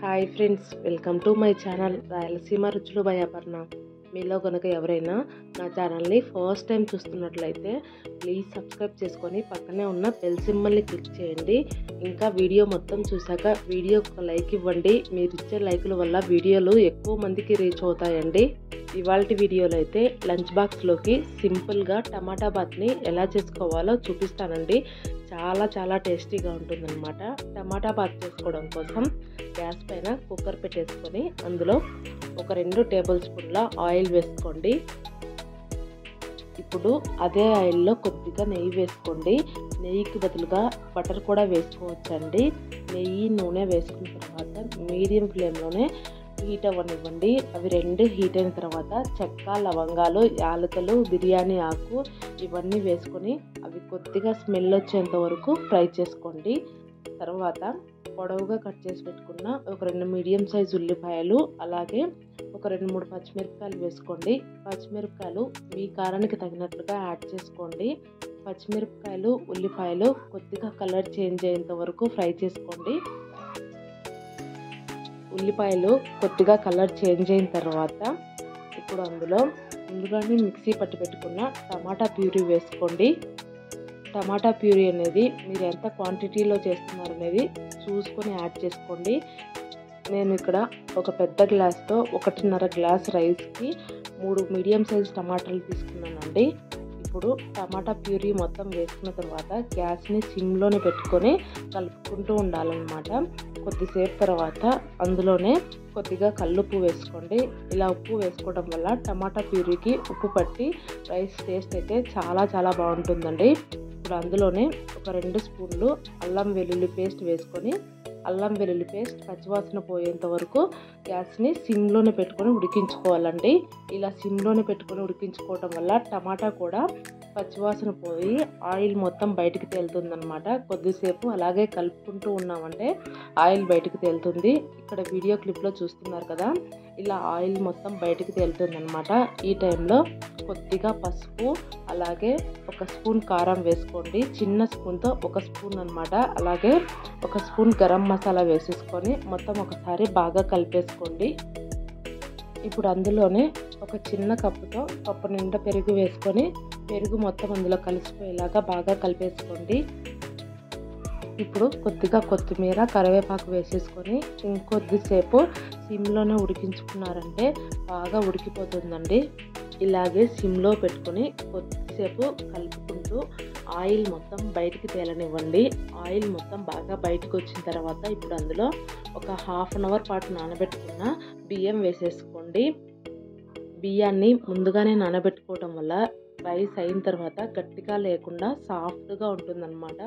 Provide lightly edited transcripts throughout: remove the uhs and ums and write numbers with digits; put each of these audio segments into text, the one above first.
Hi friends, welcome to my channel Rayalaseema రుచులు by Aparna. మీలో కనుక ఎవరైనా నా ఛానల్ని ఫస్ట్ టైం చూస్తున్నట్లయితే ప్లీజ్ సబ్స్క్రైబ్ చేసుకొని పక్కనే ఉన్న బెల్ సింబల్ని క్లిక్ చేయండి. ఇంకా వీడియో మొత్తం చూసాక వీడియోకి ఒక లైక్ ఇవ్వండి. మీరు ఇచ్చే లైకుల వల్ల వీడియోలు ఎక్కువ మందికి రీచ్ అవుతాయండి. ఇవాల్టి వీడియోలో అయితే లంచ్ బాక్స్లోకి సింపుల్గా టమాటా బాత్ని ఎలా చేసుకోవాలో చూపిస్తానండి. చాలా టేస్టీగా ఉంటుందన్నమాట. టమాటా బాత్ చేసుకోవడం కోసం గ్యాస్ పైన కుక్కర్ పెట్టేసుకొని అందులో ఒక 2 టేబుల్ స్పూన్ల ఆయిల్ వేసుకోండి. ఇప్పుడు అదే ఆయిల్లో కొద్దిగా నెయ్యి వేసుకోండి. నెయ్యికి బదులుగా బటర్ కూడా వేసుకోవచ్చండి. నెయ్యి నూనె వేసుకున్న తర్వాత మీడియం ఫ్లేమ్లోనే హీట్ అవ్వనివ్వండి. అవి 2 హీట్ అయిన తర్వాత చెక్క, లవంగాలు, యాలకులు, బిర్యానీ ఆకు ఇవన్నీ వేసుకొని అవి కొద్దిగా స్మెల్ వచ్చేంత వరకు ఫ్రై చేసుకోండి. తర్వాత పొడవుగా కట్ చేసి పెట్టుకున్న ఒక 2 మీడియం సైజ్ ఉల్లిపాయలు, అలాగే ఒక 2-3 పచ్చిమిరపకాయలు వేసుకోండి. పచ్చిమిరపకాయలు మీ కారానికి తగినట్లుగా యాడ్ చేసుకోండి. పచ్చిమిరపకాయలు, ఉల్లిపాయలు కొద్దిగా కలర్ చేంజ్ అయ్యేంత వరకు ఫ్రై చేసుకోండి. ఉల్లిపాయలు కొద్దిగా కలర్ చేంజ్ అయిన తర్వాత ఇప్పుడు అందులో ముందుగానే మిక్సీ పట్టి పెట్టుకున్న టమాటా ప్యూరీ వేసుకోండి. టమాటా ప్యూరీ అనేది మీరు ఎంత క్వాంటిటీలో చేస్తున్నారనేది చూసుకొని యాడ్ చేసుకోండి. నేను ఇక్కడ ఒక పెద్ద గ్లాస్తో 1.5 గ్లాస్ రైస్కి 3 మీడియం సైజ్ టమాటాలు తీసుకున్నానండి. ఇప్పుడు టమాటా ప్యూరీ మొత్తం వేసుకున్న తర్వాత గ్యాస్ని సిమ్లోనే పెట్టుకొని కలుపుకుంటూ ఉండాలన్నమాట. కొద్దిసేపు తర్వాత అందులోనే కొద్దిగా కల్లుప్పు వేసుకోండి. ఇలా ఉప్పు వేసుకోవడం వల్ల టమాటా ప్యూరీకి ఉప్పు పట్టి రైస్ టేస్ట్ అయితే చాలా బాగుంటుందండి. ఇప్పుడు అందులోనే ఒక 2 స్పూన్లు అల్లం వెల్లుల్లి పేస్ట్ వేసుకొని అల్లం వెల్లుల్లి పేస్ట్ పచ్చివాసన పోయేంత వరకు గ్యాస్ని సిమ్లోనే పెట్టుకొని ఉడికించుకోవాలండి. ఇలా సిమ్లోనే పెట్టుకొని ఉడికించుకోవడం వల్ల టమాటా కూడా పచ్చివాసన పోయి ఆయిల్ మొత్తం బయటికి తేలుతుందనమాట. కొద్దిసేపు అలాగే కలుపుకుంటూ ఉన్నామంటే ఆయిల్ బయటికి తేలుతుంది. ఇక్కడ వీడియో క్లిప్లో చూస్తున్నారు కదా, ఇలా ఆయిల్ మొత్తం బయటికి తేలుతుందనమాట. ఈ టైంలో కొద్దిగా పసుపు, అలాగే 1 స్పూన్ కారం వేసుకోండి. చిన్న స్పూన్తో 1 స్పూన్ అనమాట. అలాగే 1 స్పూన్ గరం మసాలా వేసేసుకొని మొత్తం ఒకసారి బాగా కలిపేసుకోండి. ఇప్పుడు అందులోనే ఒక చిన్న కప్పు నిండా పెరుగు వేసుకొని పెరుగు మొత్తం అందులో కలిసిపోయేలాగా బాగా కలిపేసుకోండి. ఇప్పుడు కొద్దిగా కొత్తిమీర, కరివేపాకు వేసేసుకొని ఇంకొద్దిసేపు సిమ్లోనే ఉడికించుకున్నారంటే బాగా ఉడికిపోతుందండి. ఇలాగే సిమ్లో పెట్టుకొని కొద్దిసేపు కలుపుకుంటూ ఆయిల్ మొత్తం బయటికి తేలనివ్వండి. ఆయిల్ మొత్తం బాగా బయటకు వచ్చిన తర్వాత ఇప్పుడు అందులో ఒక హాఫ్ అన్ అవర్ పాటు నానబెట్టుకున్న బియ్యం వేసేసుకోండి. బియ్యాన్ని ముందుగానే నానబెట్టుకోవడం వల్ల రైస్ అయిన తర్వాత గట్టిగా లేకుండా సాఫ్ట్గా ఉంటుందన్నమాట.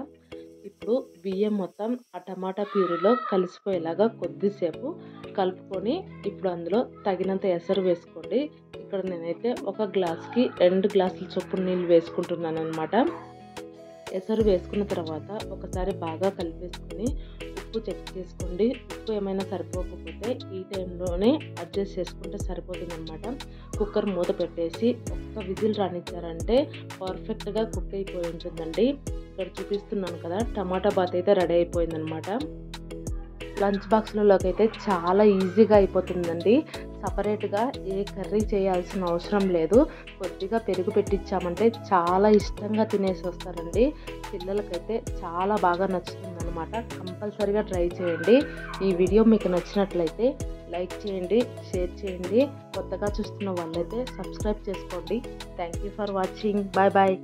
ఇప్పుడు బియ్యం మొత్తం ఆ టమాటా ప్యూరీలో కలిసిపోయేలాగా కొద్దిసేపు కలుపుకొని ఇప్పుడు అందులో తగినంత ఎసరు వేసుకోండి. ఇక్కడ నేనైతే 1 గ్లాస్కి 2 గ్లాసుల చొప్పున నీళ్ళు వేసుకుంటున్నాను అనమాట. ఎసరు వేసుకున్న తర్వాత ఒకసారి బాగా కలిపేసుకొని ఉప్పు చెక్ చేసుకోండి. ఉప్పు ఏమైనా సరిపోకపోతే ఈ టైంలోనే అడ్జస్ట్ చేసుకుంటే సరిపోతుందన్నమాట. కుక్కర్ మూత పెట్టేసి 1 విజిల్ రానిచ్చారంటే పర్ఫెక్ట్గా కుక్ అయిపోయి ఉంటుందండి. ఇక్కడ చూపిస్తున్నాను కదా, టమాటా బాత్ అయితే రెడీ అయిపోయిందనమాట. లంచ్ బాక్స్లలోకి అయితే చాలా ఈజీగా అయిపోతుందండి. సపరేట్గా ఏ కర్రీ చేయాల్సిన అవసరం లేదు. కొద్దిగా పెరుగు పెట్టించామంటే చాలా ఇష్టంగా తినేసి వస్తారండి. పిల్లలకైతే చాలా బాగా నచ్చుతుందన్నమాట. కంపల్సరీగా ట్రై చేయండి. ఈ వీడియో మీకు నచ్చినట్లయితే లైక్ చేయండి, షేర్ చేయండి. కొత్తగా చూస్తున్న వాళ్ళైతే సబ్స్క్రైబ్ చేసుకోండి. Thank you for watching. Bye.